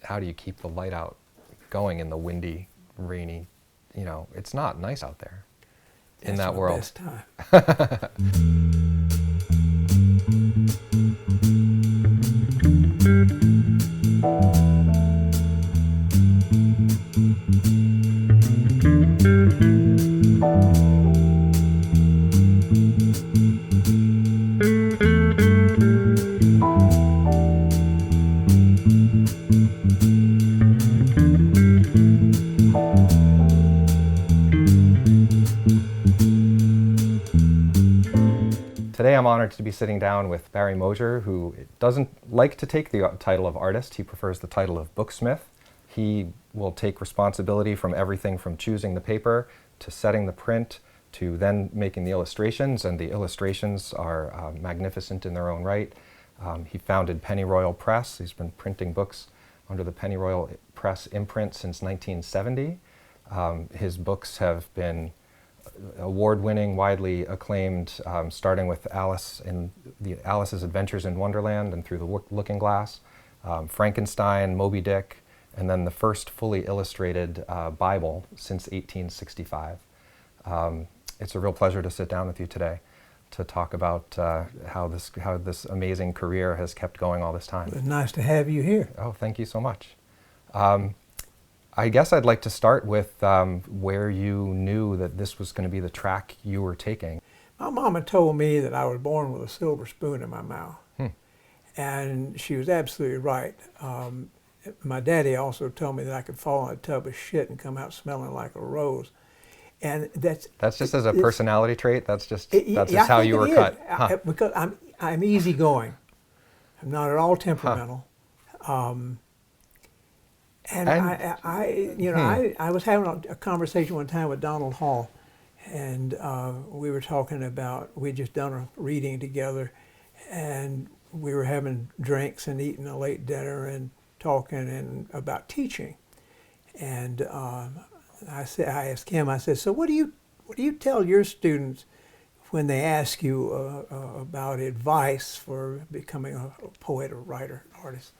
how do you keep the light out going in the windy, rainy, it's not nice out there in that world. That's my best time. Today I'm honored to be sitting down with Barry Moser, who doesn't like to take the title of artist. He prefers the title of booksmith. He will take responsibility from everything from choosing the paper to setting the print to then making the illustrations, and the illustrations are magnificent in their own right. He founded Pennyroyal Press. He's been printing books under the Pennyroyal Press imprint since 1970. His books have been award-winning, widely acclaimed, starting with Alice's Adventures in Wonderland and Through the Looking Glass, Frankenstein, Moby Dick, and then the first fully illustrated Bible since 1865. It's a real pleasure to sit down with you today to talk about how this amazing career has kept going all this time. It's nice to have you here. Oh, thank you so much. I guess I'd like to start with where you knew that this was going to be the track you were taking. My mama told me that I was born with a silver spoon in my mouth. And she was absolutely right. My daddy also told me that I could fall in a tub of shit and come out smelling like a rose. And that's just as a personality trait? That's just how you were cut? Huh. Because I'm easygoing. I'm not at all temperamental. And I was having a conversation one time with Donald Hall, and we were talking about, we'd just done a reading together, and we were having drinks and eating a late dinner and talking about teaching. And I asked him, I said, so what do you tell your students when they ask you about advice for becoming a poet or writer, artist?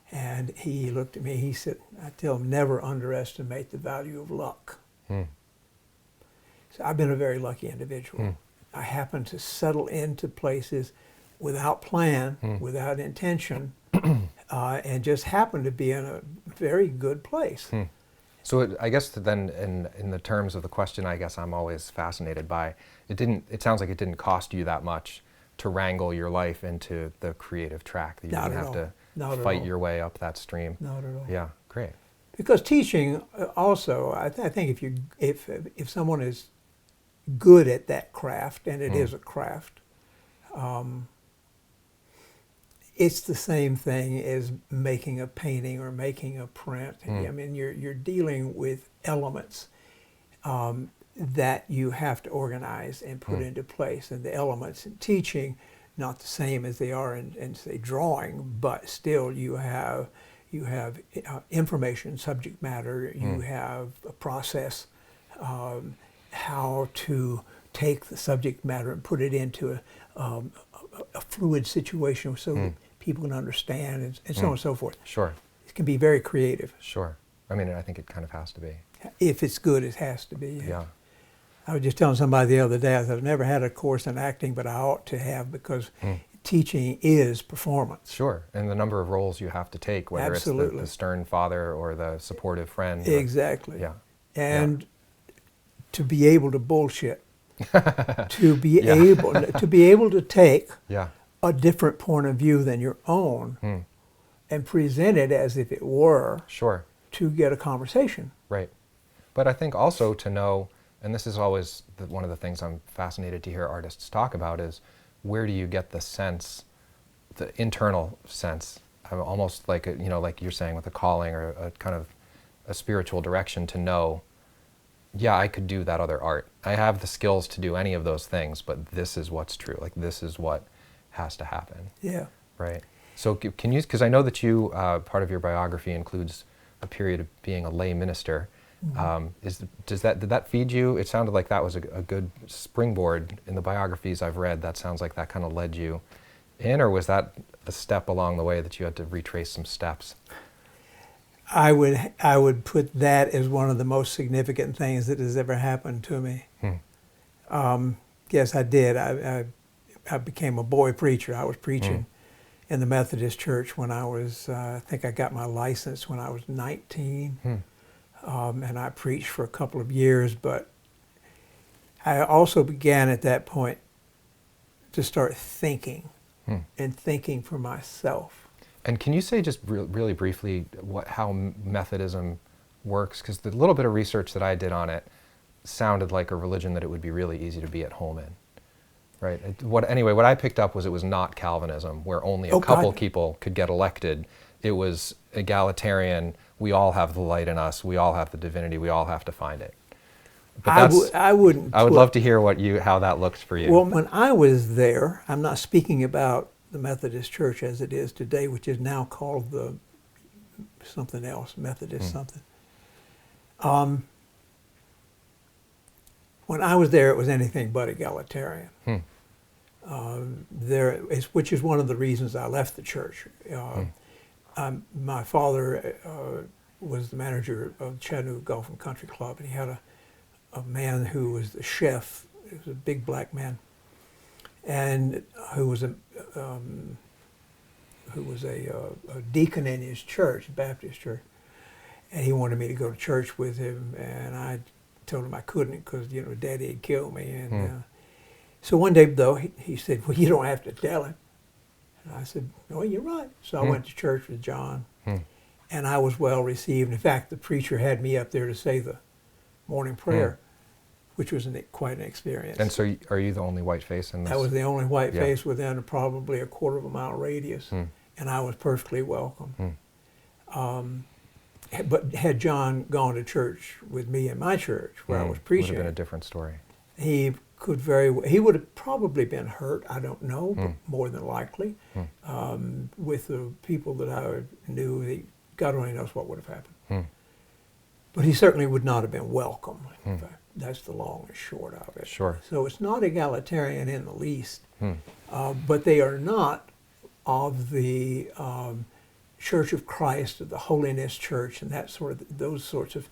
And he looked at me, he said, I tell them, never underestimate the value of luck. So I've been a very lucky individual. I happen to settle into places without plan, without intention, and just happen to be in a very good place. So I guess then in the terms of the question, I guess I'm always fascinated by, it sounds like it didn't cost you that much to wrangle your life into the creative track, that you didn't have to fight your way up that stream. Not at all. Yeah, great. Because teaching also, I think if someone is good at that craft, and it is a craft, it's the same thing as making a painting or making a print. I mean, you're dealing with elements that you have to organize and put into place, and the elements in teaching not the same as they are in say drawing, but still you have information, subject matter, you have a process, how to take the subject matter and put it into a fluid situation so that people can understand, and so on and so forth. Sure. It can be very creative. Sure. I mean, I think it kind of has to be. If it's good, it has to be. Yeah. I was just telling somebody the other day, I said, I've never had a course in acting, but I ought to have, because teaching is performance. Sure, and the number of roles you have to take, whether it's the stern father or the supportive friend. Exactly. Yeah. And to be able to bullshit, to be able to take a different point of view than your own and present it as if it were. Sure. To get a conversation. Right. But I think also to know, and this is always one of the things I'm fascinated to hear artists talk about, is where do you get the sense, the internal sense, almost like like you're saying with a calling or a kind of a spiritual direction, to know, yeah, I could do that other art. I have the skills to do any of those things, but this is what's true. Like, this is what has to happen. Yeah. Right. So can you, because I know that you, part of your biography includes a period of being a lay minister. Did that feed you? It sounded like that was a good springboard in the biographies I've read. That sounds like that kind of led you in, or was that a step along the way that you had to retrace some steps? I would put that as one of the most significant things that has ever happened to me. Yes, I did. I became a boy preacher. I was preaching in the Methodist Church when I was, I think I got my license when I was 19. And I preached for a couple of years, but I also began at that point to start thinking and thinking for myself. And can you say just really briefly how Methodism works? Because the little bit of research that I did on it sounded like a religion that it would be really easy to be at home in, right? What I picked up was it was not Calvinism, where only a couple people could get elected. It was egalitarian. We all have the light in us. We all have the divinity. We all have to find it. But I would love to hear how that looks for you. Well, when I was there, I'm not speaking about the Methodist Church as it is today, which is now called the something else, Methodist something. When I was there, it was anything but egalitarian. Which is one of the reasons I left the church. My father was the manager of Chattanooga Golf and Country Club, and he had a man who was the chef. He was a big black man, and who was a deacon in his church, Baptist church, and he wanted me to go to church with him, and I told him I couldn't because Daddy had killed me, and so one day though he said, "Well, you don't have to tell him." And I said, "Oh, you're right." So I went to church with John, and I was well received. In fact, the preacher had me up there to say the morning prayer, which was quite an experience. And so are you the only white face in this? I was the only white face within probably a quarter of a mile radius, and I was perfectly welcome. But had John gone to church with me in my church where I was preaching, would have been a different story. He would have probably been hurt, I don't know, but more than likely. With the people that I knew, God only knows what would have happened. But he certainly would not have been welcome. In fact, that's the long and short of it. Sure. So it's not egalitarian in the least, but they are not of the Church of Christ, or the Holiness Church, and those sorts of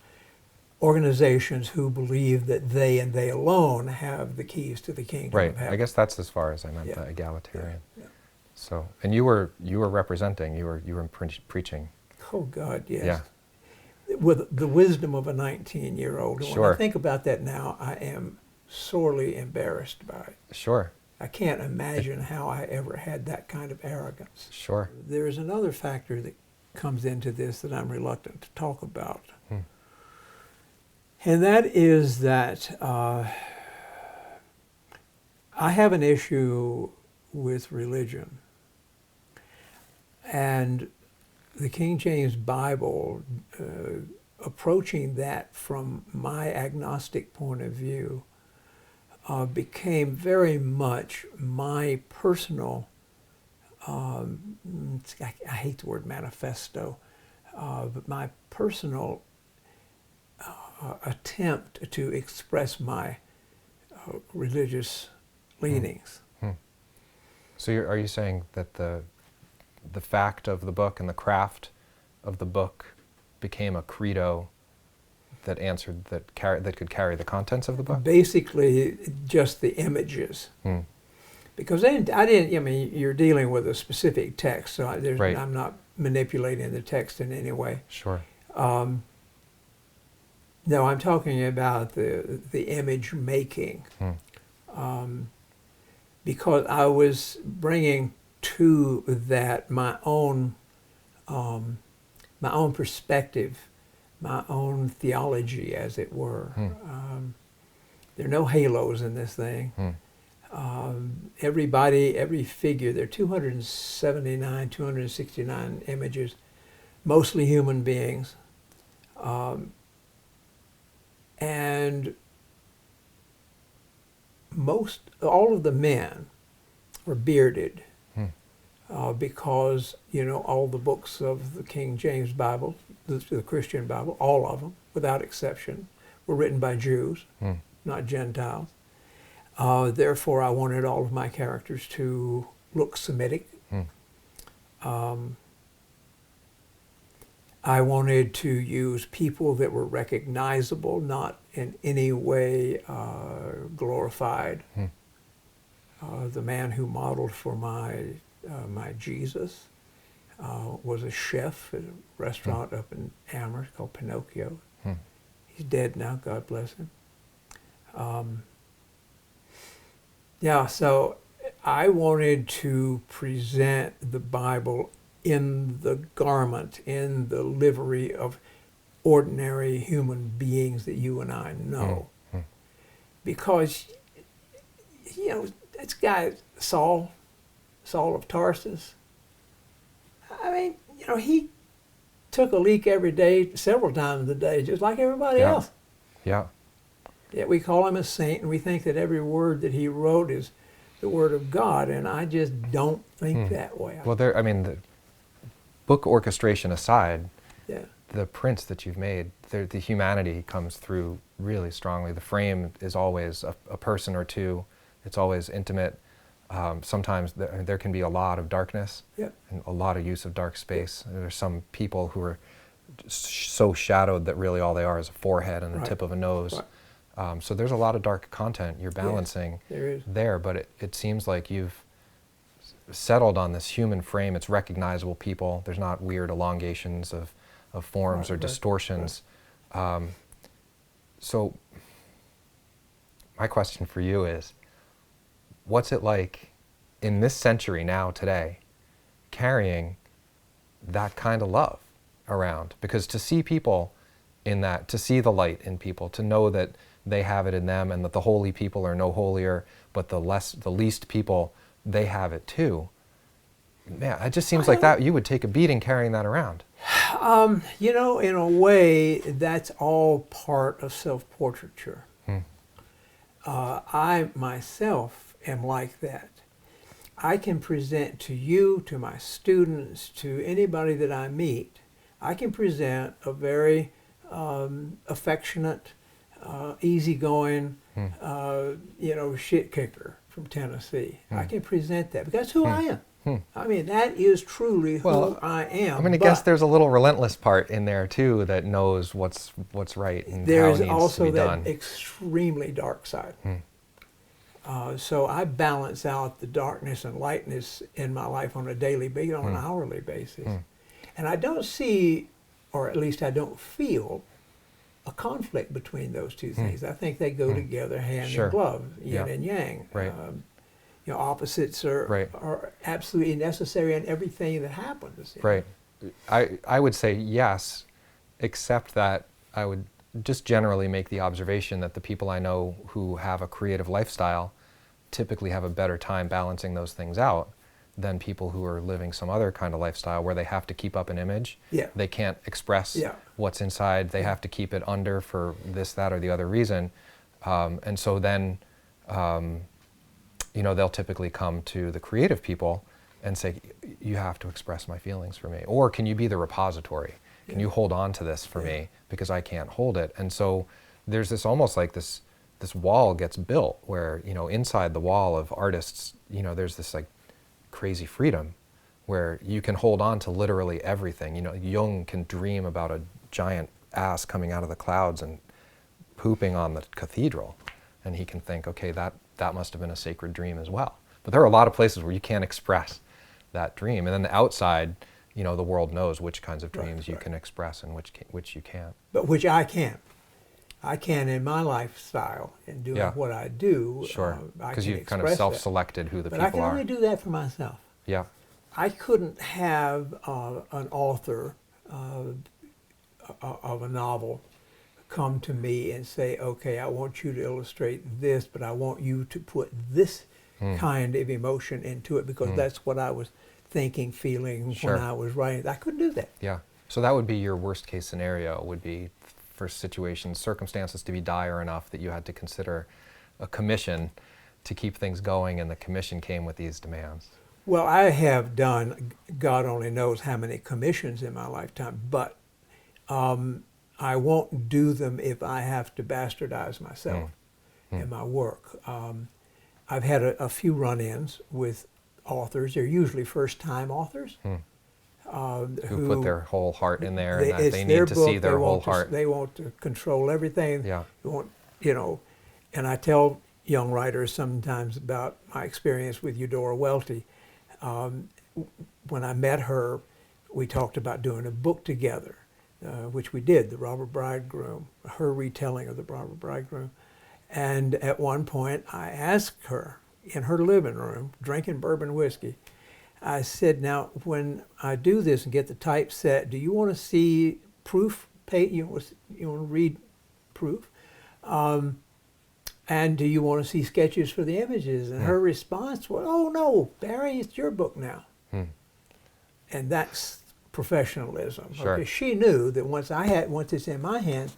organizations who believe that they and they alone have the keys to the kingdom of heaven. I guess that's as far as I meant the egalitarian. So, and you were representing, you were preaching. Oh God, yes. With the wisdom of a 19-year-old. And when I think about that now, I am sorely embarrassed by it. Sure. I can't imagine how I ever had that kind of arrogance. Sure. There is another factor that comes into this that I'm reluctant to talk about. And that is that I have an issue with religion. And the King James Bible, approaching that from my agnostic point of view, became very much my personal, I hate the word manifesto, but my personal attempt to express my religious leanings. So are you saying that the fact of the book and the craft of the book became a credo that could carry the contents of the book? Basically, just the images. Because you're dealing with a specific text, so I'm not manipulating the text in any way. Sure. No, I'm talking about the image making. Because I was bringing to that my own perspective, my own theology, as it were. There are no halos in this thing. Every figure, there are 269 images, mostly human beings. And all of the men were bearded. Because, all the books of the King James Bible, the Christian Bible, all of them, without exception, were written by Jews, not Gentiles. Therefore, I wanted all of my characters to look Semitic. I wanted to use people that were recognizable, not in any way glorified. The man who modeled for my Jesus was a chef at a restaurant up in Amherst called Pinocchio. He's dead now, God bless him. Yeah, so I wanted to present the Bible in the garment, in the livery of ordinary human beings that you and I know. Because, you know, this guy, Saul of Tarsus, I mean, you know, he took a leak every day, several times a day, just like everybody else. Yeah. Yet we call him a saint, and we think that every word that he wrote is the word of God, and I just don't think that way. Well, I mean, the book orchestration aside, Yeah. the prints that you've made, the humanity comes through really strongly. The frame is always a person or two. It's always intimate. Sometimes there can be a lot of darkness and a lot of use of dark space. There's some people who are so shadowed that really all they are is a forehead and the tip of a nose. So there's a lot of dark content you're balancing there, but it seems like you've settled on this human frame. It's recognizable people. There's not weird elongations of forms or distortions. So my question for you is, what's it like in this century now, today, carrying that kind of love around? Because to see people in that, to see the light in people, to know that they have it in them and that the holy people are no holier, but the least people, they have it too. Man, it just seems like that you would take a beating carrying that around. You know, in a way, that's all part of self-portraiture. I myself am like that. I can present to you, to my students, to anybody that I meet, I can present a very affectionate, easygoing, you know, shit kicker from Tennessee. I can present that because that's who I am. I mean, that is truly who I am. I'm going to guess there's a little relentless part in there too that knows what's right and how it needs to be done. There's also that extremely dark side. So I balance out the darkness and lightness in my life on a daily basis, on an hourly basis. And I don't see, or at least I don't feel, a conflict between those two things. I think they go together hand in glove, yin and yang. Right. You know, opposites are absolutely necessary in everything that happens. Right. I would say yes, except that I would just generally make the observation that the people I know who have a creative lifestyle typically have a better time balancing those things out than people who are living some other kind of lifestyle where they have to keep up an image. They can't express what's inside. They have to keep it under for this, that, or the other reason. And so then, you know, they'll typically come to the creative people and say, you have to express my feelings for me. Or can you be the repository? Can you hold on to this for me because I can't hold it? And so there's this almost like this wall gets built where, you know, inside the wall of artists, you know, there's this like crazy freedom where you can hold on to literally everything. You know, Jung can dream about a giant ass coming out of the clouds and pooping on the cathedral. And he can think, okay, that must have been a sacred dream as well. But there are a lot of places where you can't express that dream. And then the outside, you know, the world knows which kinds of dreams you can express and which you can't. But which I can. I can in my lifestyle and doing what I do. Sure, because you've kind of self-selected who the people are. But I can only do that for myself. Yeah. I couldn't have an author of a novel come to me and say, okay, I want you to illustrate this, but I want you to put this kind of emotion into it because that's what I was thinking, feeling when I was writing. I couldn't do that. Yeah. So that would be your worst case scenario, would be for situations, circumstances to be dire enough that you had to consider a commission to keep things going, and the commission came with these demands. Well, I have done, God only knows how many commissions in my lifetime, but I won't do them if I have to bastardize myself in my work. I've had a few run-ins with authors. They're usually first-time authors. Who put their whole heart in there, and that it's they their need to book, see their whole heart. They want to control everything. Yeah. They want, and I tell young writers sometimes about my experience with Eudora Welty. When I met her, we talked about doing a book together, which we did, The Robber Bridegroom, her retelling of The Robber Bridegroom. And at one point, I asked her in her living room, drinking bourbon whiskey, I said, now, when I do this and get the typeset, do you want to see proof? You want to read proof? And do you want to see sketches for the images? And her response was, oh, no, Barry, it's your book now. And that's professionalism. Sure. Because she knew that once it's in my hands,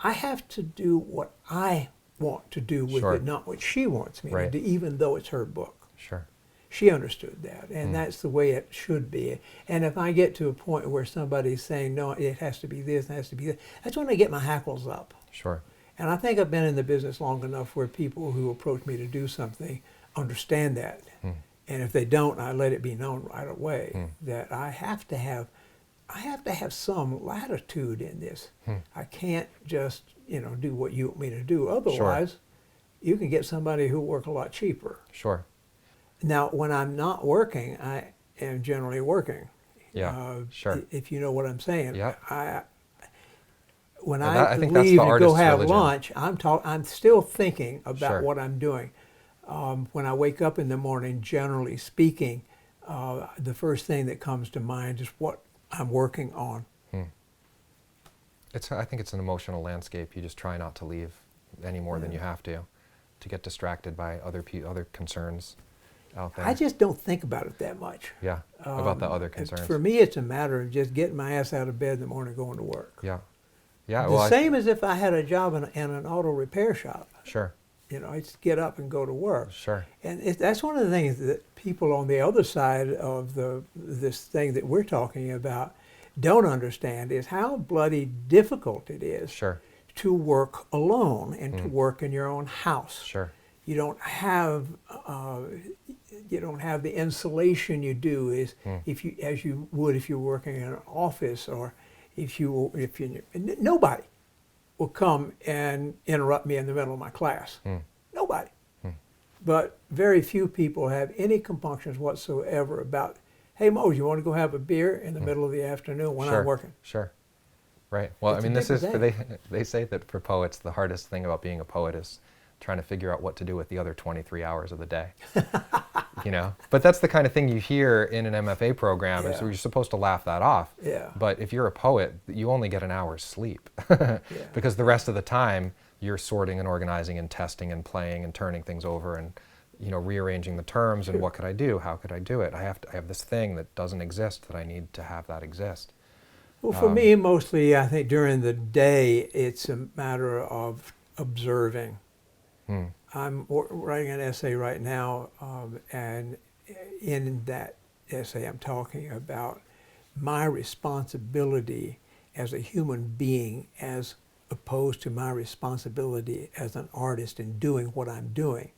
I have to do what I want to do with it, not what she wants me to do, even though it's her book. Sure. She understood that, and that's the way it should be. And if I get to a point where somebody's saying, no, it has to be this, it has to be this, that's when I get my hackles up. Sure. And I think I've been in the business long enough where people who approach me to do something understand that. And if they don't, I let it be known right away that I have to have some latitude in this. I can't just, do what you want me to do. Otherwise, you can get somebody who'll work a lot cheaper. Sure. Now, when I'm not working, I am generally working. Yeah, sure. If you know what I'm saying. Yeah. When I I think that's leave the and go artist's have religion. lunch, I'm still thinking about Sure. what I'm doing. When I wake up in the morning, generally speaking, the first thing that comes to mind is what I'm working on. I think it's an emotional landscape. You just try not to leave any more than you have to get distracted by other concerns out there. I just don't think about it that much. Yeah, about the other concerns. For me, it's a matter of just getting my ass out of bed in the morning and going to work. Yeah. Yeah. The same as if I had a job in an auto repair shop. Sure. I just get up and go to work. Sure. And that's one of the things that people on the other side of this thing that we're talking about don't understand is how bloody difficult it is to work alone and to work in your own house. Sure. You don't have the insulation you do as you would if you're working in an office, or nobody will come and interrupt me in the middle of my class. Nobody. But very few people have any compunctions whatsoever about, hey, Mose, you want to go have a beer in the middle of the afternoon when I'm working? Sure. Right. Well, It's I mean, a big they say that for poets, the hardest thing about being a poet is trying to figure out what to do with the other 23 hours of the day. But that's the kind of thing you hear in an MFA program, is you're supposed to laugh that off. Yeah. But if you're a poet, you only get an hour's sleep because the rest of the time you're sorting and organizing and testing and playing and turning things over and rearranging the terms and what could I do? How could I do it? I have this thing that doesn't exist that I need to have that exist. Well, for me, mostly, I think during the day, it's a matter of observing. I'm writing an essay right now, and in that essay, I'm talking about my responsibility as a human being as opposed to my responsibility as an artist in doing what I'm doing.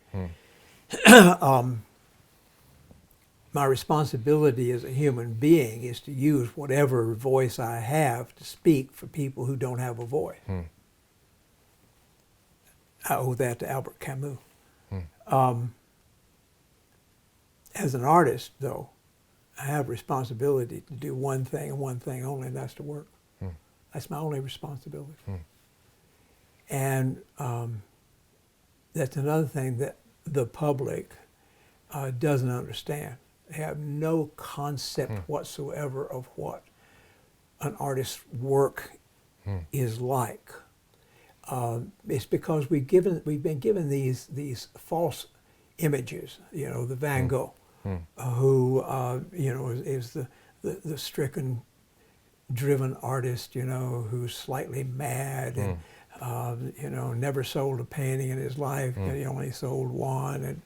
My responsibility as a human being is to use whatever voice I have to speak for people who don't have a voice. I owe that to Albert Camus. As an artist, though, I have responsibility to do one thing and one thing only, and that's to work. That's my only responsibility. And that's another thing that the public doesn't understand. They have no concept whatsoever of what an artist's work is like. It's because we've been given these false images. The Van Gogh, who is the stricken, driven artist. Who's slightly mad and never sold a painting in his life. He only sold one, and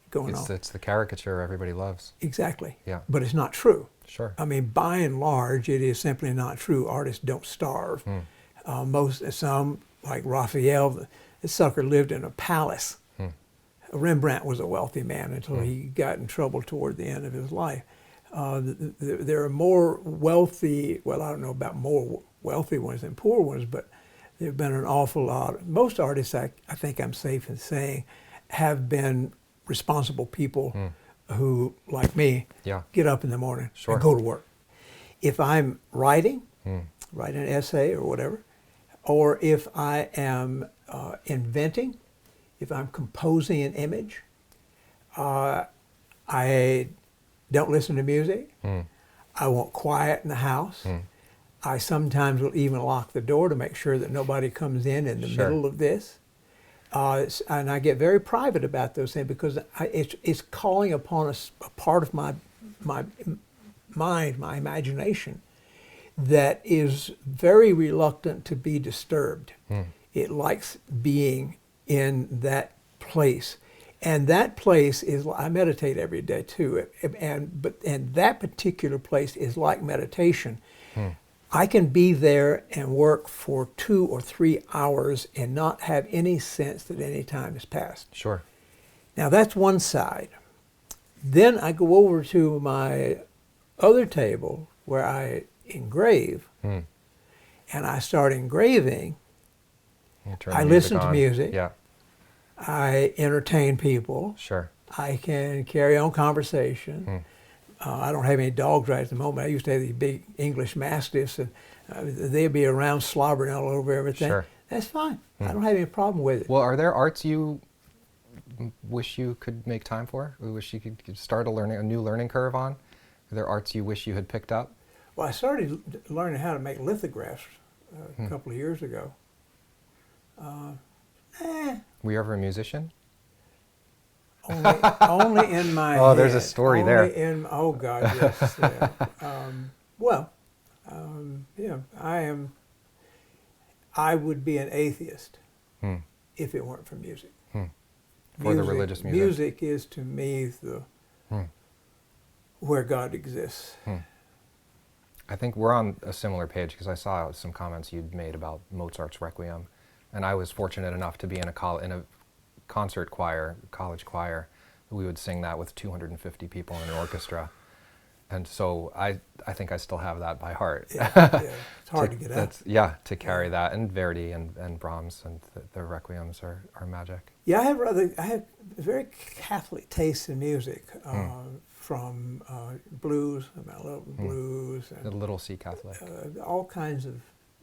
going on. It's the caricature everybody loves. Exactly. Yeah. But it's not true. Sure. I mean, by and large, it is simply not true. Artists don't starve. Some, like Raphael, the sucker lived in a palace. Rembrandt was a wealthy man until he got in trouble toward the end of his life. There are more wealthy, well, I don't know about more wealthy ones than poor ones, but there have been an awful lot. Most artists, I think I'm safe in saying, have been responsible people who, like me, Yeah. get up in the morning Sure. and go to work. If I'm writing, writing an essay or whatever, or if I am inventing, if I'm composing an image, I don't listen to music. I want quiet in the house. I sometimes will even lock the door to make sure that nobody comes in the Sure. middle of this. And I get very private about those things because it's calling upon a part of my mind, my imagination, that is very reluctant to be disturbed. It likes being in that place. And that place is, I meditate every day too, and that particular place is like meditation. I can be there and work for 2 or 3 hours and not have any sense that any time has passed. Sure. Now that's one side. Then I go over to my other table where I engrave, and I start engraving. You turn I the listen to on. music. Yeah. I entertain people. Sure. I can carry on conversation. I don't have any dogs right at the moment. I used to have these big English Mastiffs, and they'd be around slobbering all over everything. Sure. That's fine. I don't have any problem with it. Well, are there arts you wish you could make time for? You wish you could start a new learning curve on? Are there arts you wish you had picked up? Well, I started learning how to make lithographs a couple of years ago. Were you ever a musician? Only in my Oh, head. there's a story there. Oh God, yes. Yeah. Yeah, I would be an atheist if it weren't for music. For the religious music. Music is to me where God exists. I think we're on a similar page because I saw some comments you'd made about Mozart's Requiem, and I was fortunate enough to be in a concert choir, college choir. We would sing that with 250 people in an orchestra, and so I think I still have that by heart. Yeah, it's hard to get out. To carry that, and Verdi and Brahms and the Requiems are magic. Yeah, I have very Catholic taste in music, from blues. I love blues and A little C Catholic. all kinds of.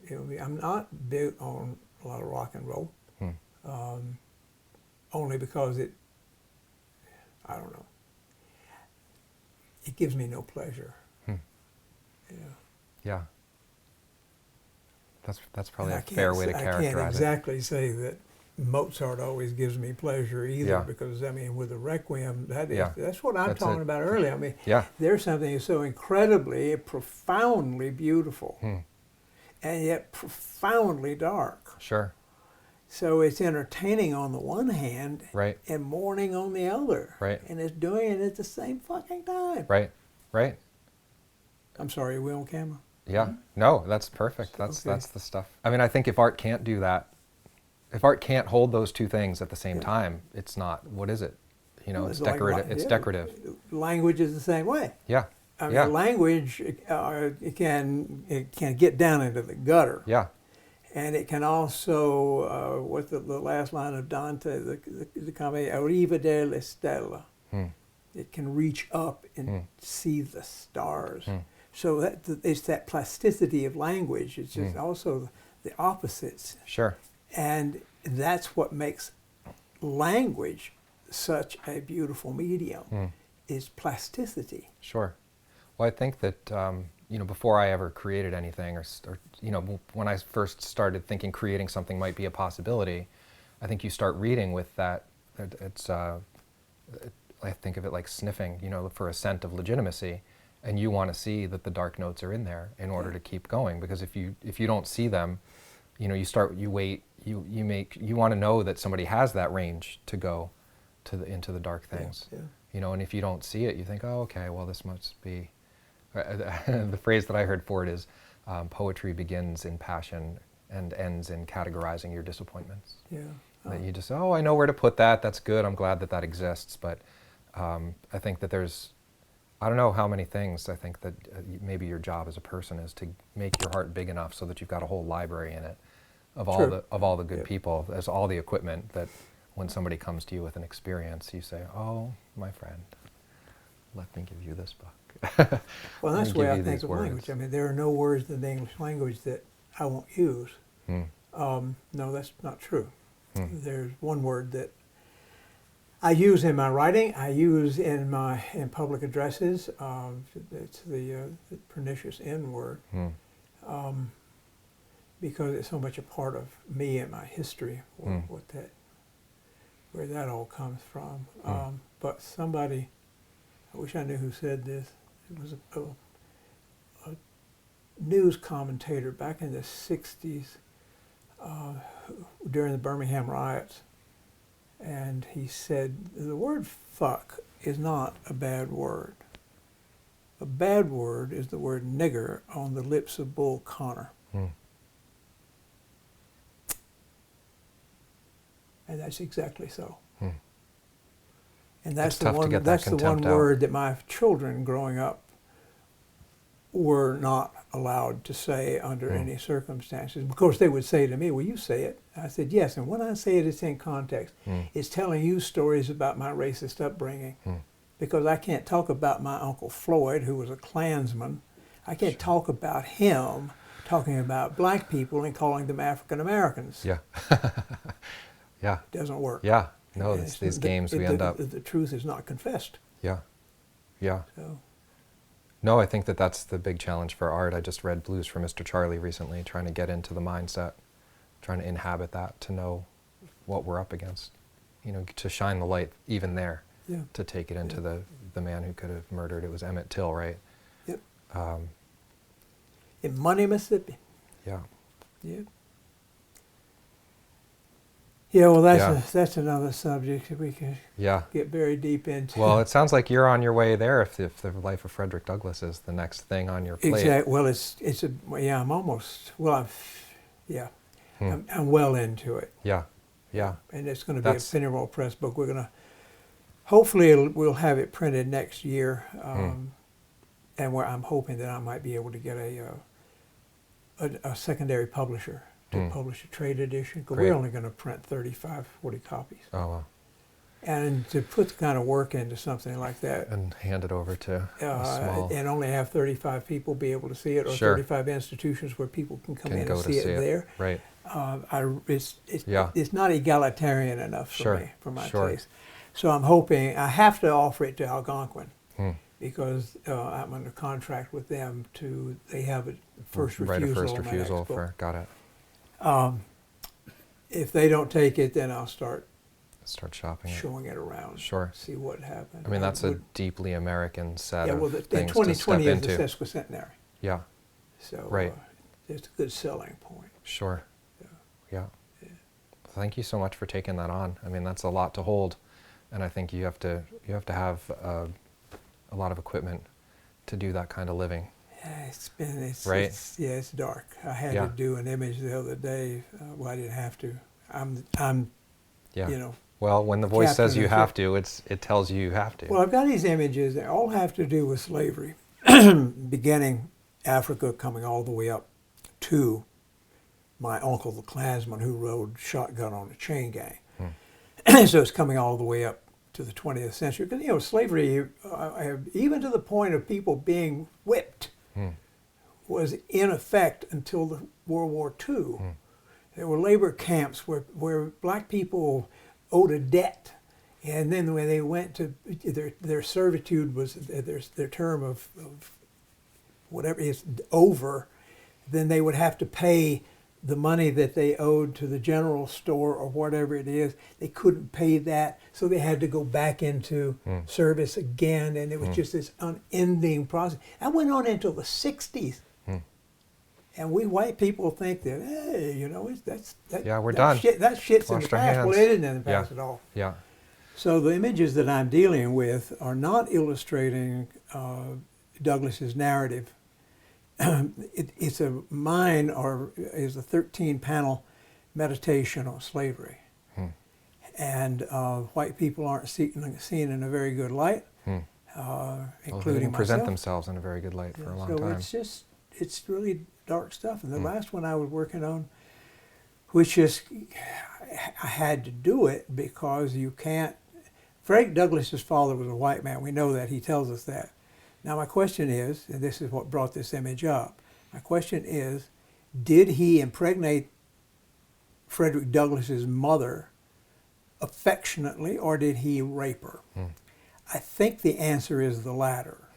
I'm not big on a lot of rock and roll, only because I don't know. It gives me no pleasure. Yeah. That's probably And a fair way to I characterize can't exactly say that Mozart always gives me pleasure either, because with the Requiem, that's what I'm talking about earlier. There's something so incredibly, profoundly beautiful, and yet profoundly dark. Sure. So it's entertaining on the one hand, Right. and mourning on the other. Right. And it's doing it at the same fucking time. Right. I'm sorry, are we on camera? Yeah. No, that's perfect. That's the stuff. I mean, I think if art can't do that, if art can't hold those two things at the same time, it's not. What is it? It's decorative. It's decorative. Language is the same way. Yeah. Language it can get down into the gutter. Yeah. And it can also, what's the last line of Dante, the comedy, Arriva le stelle. It can reach up and see the stars. So it's that plasticity of language. It's just also the opposites. Sure. And that's what makes language such a beautiful medium, is plasticity. Sure. Well, I think that, before I ever created anything or when I first started thinking creating something might be a possibility, I think you start reading with that. I think of it like sniffing, for a scent of legitimacy, and you want to see that the dark notes are in there in order to keep going. Because if you don't see them, you wait, you want to know that somebody has that range to go into the dark things. And if you don't see it, you think, oh, okay, well, this must be. The phrase that I heard for it is, poetry begins in passion and ends in categorizing your disappointments. That you just, I know where to put that. That's good. I'm glad that exists. But I think that I don't know how many things. I think that maybe your job as a person is to make your heart big enough so that you've got a whole library in it of all the good people, as all the equipment that when somebody comes to you with an experience, you say, "Oh, my friend, let me give you this book." Well, that's the way I think of language. I mean, there are no words in the English language that I won't use. No, that's not true. There's one word that I use in my writing. I use in public addresses. It's the pernicious N word, because it's so much a part of me and my history. Where that all comes from. But somebody, I wish I knew who said this. It was a news commentator back in the 60s during the Birmingham riots. And he said, the word fuck is not a bad word. A bad word is the word nigger on the lips of Bull Connor. And that's exactly so. And that's the one word that my children growing up were not allowed to say under any circumstances. Of course, they would say to me, "Will you say it?" I said, "Yes." And when I say it, it's in context. It's telling you stories about my racist upbringing. Because I can't talk about my Uncle Floyd, who was a Klansman. I can't talk about him talking about black people and calling them African Americans. Yeah. Yeah. It doesn't work. Yeah. No, it's these games we end up... The truth is not confessed. Yeah. Yeah. So. No, I think that's the big challenge for art. I just read Blues for Mr. Charlie recently, trying to get into the mindset, trying to inhabit that, to know what we're up against, to shine the light even there, to take it into the man who could have murdered. It was Emmett Till, right? Yep. In Money, Mississippi. Yeah. Yep. Yeah, well, that's another subject that we can get very deep into. Well, it sounds like you're on your way there. If the life of Frederick Douglass is the next thing on your plate. Exactly. Well, I'm almost. Well, I'm well into it. Yeah, yeah. And it's going to be a Pennyroyal Press book. We're going to, hopefully, we'll have it printed next year, and where I'm hoping that I might be able to get a secondary publisher to publish a trade edition, because we're only going to print 35, 40 copies. Oh, wow. And to put the kind of work into something like that. And hand it over to a small... And only have 35 people be able to see it, or 35 institutions where people can come in and see it there. Right. It's not egalitarian enough for me, for my taste. So I'm hoping, I have to offer it to Algonquin, because I'm under contract with them they have a first refusal. Right, a first refusal for, got it. If they don't take it, then I'll start shopping showing it around. Sure. See what happens. I mean, that's a deeply American set of things 2020 to step is into. the sesquicentenary. Yeah. So it's a good selling point. Sure. Yeah. Thank you so much for taking that on. I mean, that's a lot to hold, and I think you have to have a lot of equipment to do that kind of living. Yeah, it's dark. I had to do an image the other day. Well, I didn't have to. I'm Well, when the voice says you have to, it tells you have to. Well, I've got these images that all have to do with slavery, beginning Africa, coming all the way up to my uncle, the Klansman, who rode shotgun on a chain gang. So it's coming all the way up to the 20th century. Because, slavery, even to the point of people being whipped, was in effect until the World War II. There were labor camps where black people owed a debt, and then when they went to their servitude was their term of whatever is over, then they would have to pay the money that they owed to the general store or whatever it is. They couldn't pay that, so they had to go back into service again, and it was just this unending process. That went on until the 60s. And we white people think that, hey, we're done. That shit's in the past. Well, it isn't in the past at all. Yeah. So the images that I'm dealing with are not illustrating Douglass's narrative. It's a 13-panel meditation on slavery. And white people aren't seen in a very good light. including didn't present myself. themselves in a very good light for a long So time. it's really dark stuff. And the last one I was working on, which is, I had to do it because you can't. Frederick Douglass's father was a white man. We know that. He tells us that. Now my question is, and this is what brought this image up, my question is, did he impregnate Frederick Douglass's mother affectionately, or did he rape her? I think the answer is the latter.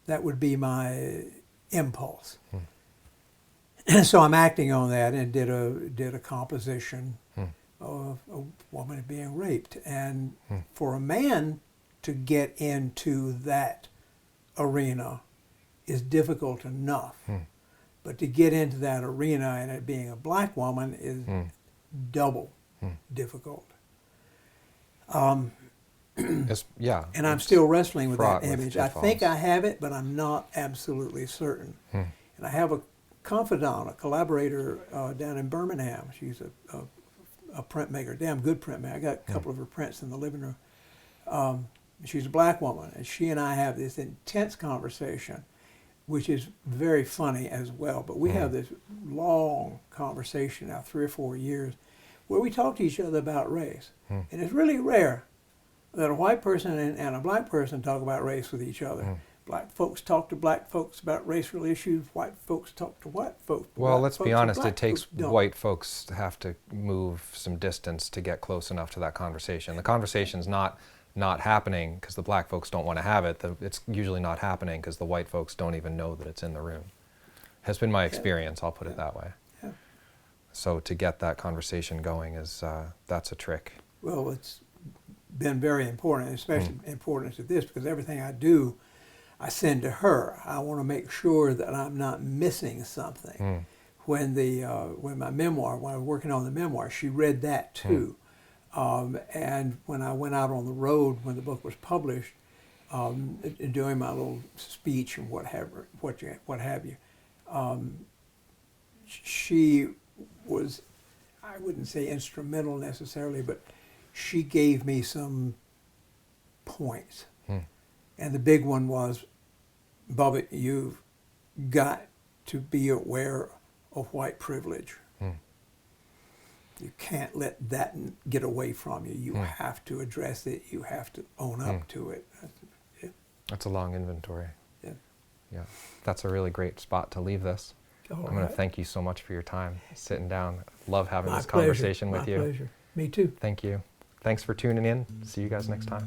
That would be my impulse. And so I'm acting on that and did a composition of a woman being raped. And for a man to get into that arena is difficult enough. But to get into that arena and it being a black woman is double difficult. And I'm still wrestling with that image. I think I have it, but I'm not absolutely certain. And I have a confidant, a collaborator down in Birmingham. She's a printmaker, damn good printmaker. I got a couple of her prints in the living room. She's a black woman, and she and I have this intense conversation, which is very funny as well. But we have this long conversation now, 3 or 4 years, where we talk to each other about race. And it's really rare that a white person and a black person talk about race with each other. Black folks talk to black folks about racial issues. White folks talk to white folks. Well, let's be honest, it takes white folks to have to move some distance to get close enough to that conversation. The conversation's not happening because the black folks don't want to have it. It's usually not happening because the white folks don't even know that it's in the room. Has been my experience, I'll put it that way. Yeah. So to get that conversation going is, that's a trick. Well, it's been very important, especially important to this, because everything I do, I send to her. I want to make sure that I'm not missing something. When my memoir, when I was working on the memoir, she read that too. And when I went out on the road when the book was published, doing my little speech and what have you, she was, I wouldn't say instrumental necessarily, but she gave me some points. And the big one was, Bubba, you've got to be aware of white privilege. You can't let that get away from you. You have to address it. You have to own up to it. That's a long inventory. Yeah. That's a really great spot to leave this. I'm going to thank you so much for your time sitting down. Love having this conversation with you. My pleasure. Me too. Thank you. Thanks for tuning in. See you guys next time.